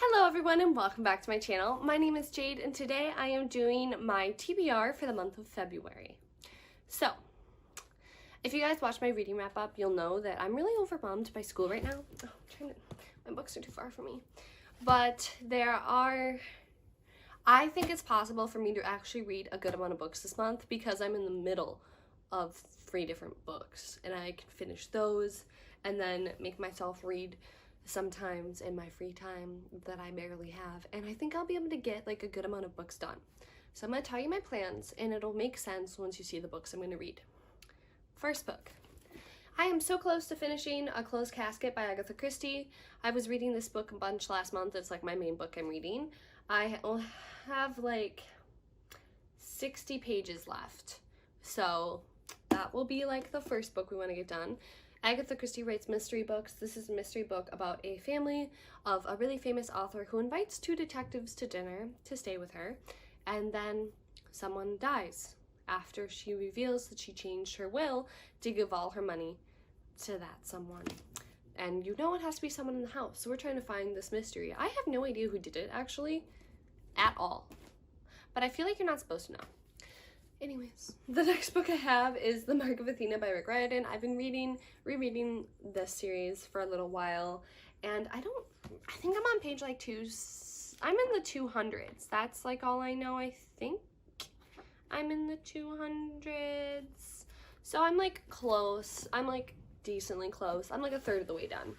Hello everyone and welcome back to my channel. My name is Jade and today I am doing my TBR for the month of February. So, if you guys watch my reading wrap up, you'll know that I'm really overwhelmed by school right now. My books are too far from me. But I think it's possible for me to actually read a good amount of books this month because I'm in the middle of 3 different books and I can finish those and then make myself read sometimes in my free time that I barely have, and I think I'll be able to get like a good amount of books done. So I'm going to tell you my plans and it'll make sense once you see the books I'm going to read. First book. I am so close to finishing A Closed Casket by Agatha Christie. I was reading this book a bunch last month. It's like my main book I'm reading. I have like 60 pages left, so that will be like the first book we want to get done. Agatha Christie writes mystery books. This is a mystery book about a family of a really famous author who invites 2 detectives to dinner to stay with her, and then someone dies after she reveals that she changed her will to give all her money to that someone. And you know it has to be someone in the house, so we're trying to find this mystery. I have no idea who did it, actually, at all. But I feel like you're not supposed to know. Anyways, the next book I have is The Mark of Athena by Rick Riordan. I've been rereading this series for a little while, and I think I'm on page like I'm in the 200s. That's like all I know. I think I'm in the 200s. So I'm like close. I'm like decently close. I'm like a third of the way done.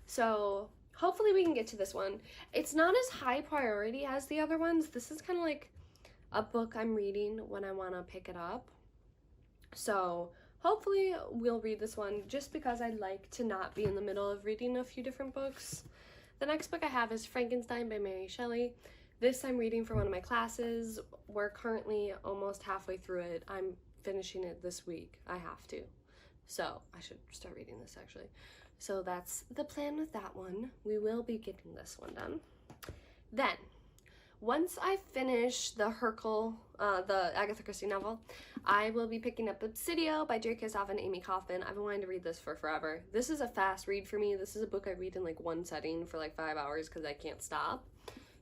So hopefully we can get to this one. It's not as high priority as the other ones. This is kind of like a book I'm reading when I want to pick it up. So hopefully we'll read this one just because I like to not be in the middle of reading a few different books. The next book I have is Frankenstein by Mary Shelley. This I'm reading for one of my classes. We're currently almost halfway through it. I'm finishing it this week. I have to. So I should start reading this actually. So that's the plan with that one. We will be getting this one done. Then, once I finish the the Agatha Christie novel, I will be picking up Obsidio by Jerry Kristoff and Amy Kaufman. I've been wanting to read this for forever. This is a fast read for me. This is a book I read in like one setting for like 5 hours because I can't stop.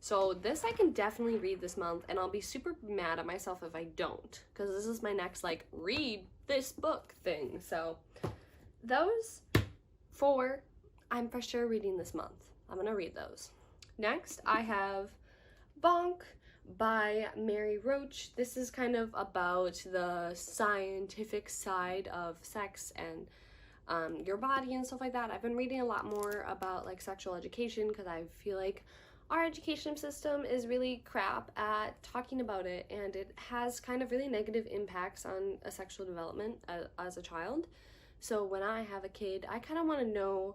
So this I can definitely read this month, and I'll be super mad at myself if I don't, because this is my next like read this book thing. So those 4 I'm for sure reading this month. I'm gonna read those. Next I have Bonk by Mary Roach. This is kind of about the scientific side of sex and your body and stuff like that. I've been reading a lot more about like sexual education because I feel like our education system is really crap at talking about it, and it has kind of really negative impacts on a sexual development as a child. So when I have a kid, I kind of want to know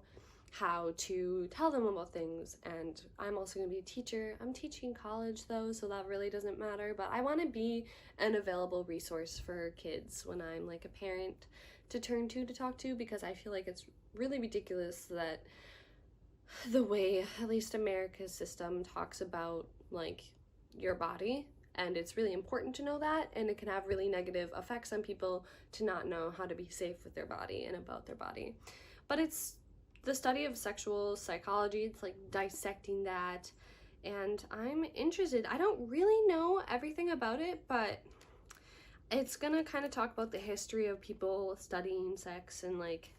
how to tell them about things, and I'm also going to be a teacher. I'm teaching college though, so that really doesn't matter, but I want to be an available resource for kids when I'm like a parent to turn to talk to, because I feel like it's really ridiculous that the way at least America's system talks about like your body, and it's really important to know that, and it can have really negative effects on people to not know how to be safe with their body and about their body. But it's the study of sexual psychology. It's like dissecting that, and I'm interested. I don't really know everything about it, but it's gonna kind of talk about the history of people studying sex and like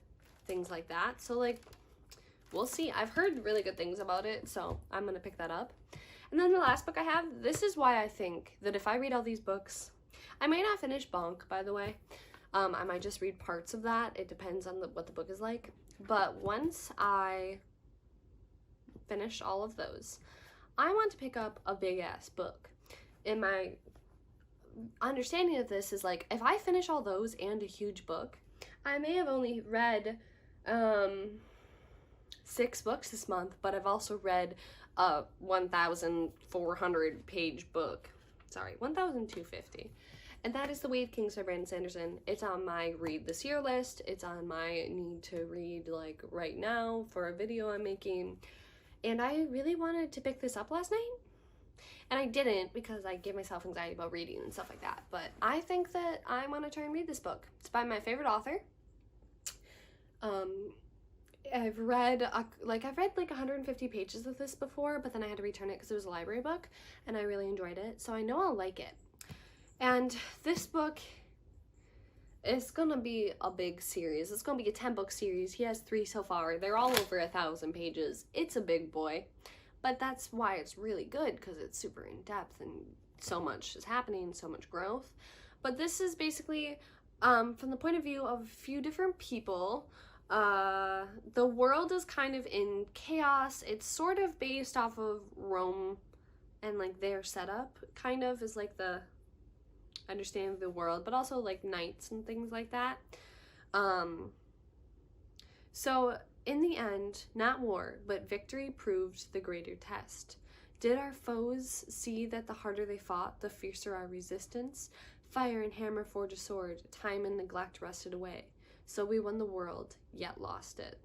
things like that. So like we'll see. I've heard really good things about it, so I'm gonna pick that up. And then the last book I have, this is why I think that if I read all these books, I might not finish Bonk, by the way. I might just read parts of that. It depends on what the book is like. But once I finish all of those, I want to pick up a big ass book. And my understanding of this is like, if I finish all those and a huge book, I may have only read 6 books this month, but I've also read a 1,400 page book. Sorry, 1,250. And that is The Way of Kings by Brandon Sanderson. It's on my read this year list. It's on my need to read like right now for a video I'm making. And I really wanted to pick this up last night. And I didn't because I give myself anxiety about reading and stuff like that. But I think that I want to try and read this book. It's by my favorite author. I've read like 150 pages of this before, but then I had to return it because it was a library book, and I really enjoyed it, so I know I'll like it. And this book is gonna be a big series. It's gonna be a 10-book series. He has 3 so far. They're all over 1,000 pages. It's a big boy, but that's why it's really good, because it's super in depth and so much is happening, so much growth. But this is basically from the point of view of a few different people. The world is kind of in chaos. It's sort of based off of Rome and like their setup, kind of is like the understanding of the world, but also like knights and things like that. So in the end, not war, but victory proved the greater test. Did our foes see that the harder they fought, the fiercer our resistance? Fire and hammer forged a sword, time and neglect rusted away. So we won the world, yet lost it.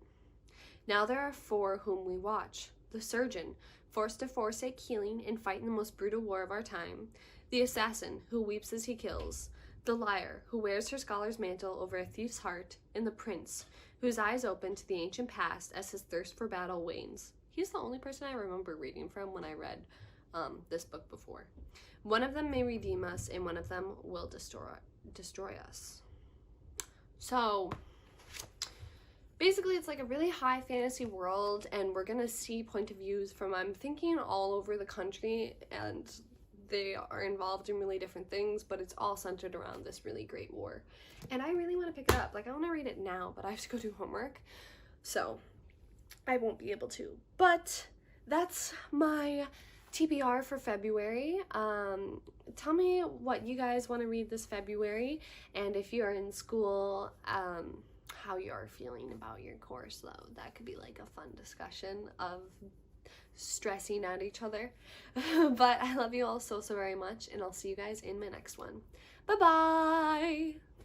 Now there are 4 whom we watch. The surgeon, forced to forsake healing and fight in the most brutal war of our time. The assassin, who weeps as he kills. The liar, who wears her scholar's mantle over a thief's heart. And the prince, whose eyes open to the ancient past as his thirst for battle wanes. He's the only person I remember reading from when I read this book before. One of them may redeem us, and one of them will destroy us. So basically it's like a really high fantasy world, and we're gonna see point of views from, I'm thinking, all over the country, and they are involved in really different things, but it's all centered around this really great war. And I really want to pick it up. Like, I want to read it now, but I have to go do homework, so I won't be able to. But that's my TBR for February. Tell me what you guys want to read this February, and if you're in school, how you're feeling about your course load. That could be like a fun discussion of stressing at each other. But I love you all so very much, and I'll see you guys in my next one. Bye bye.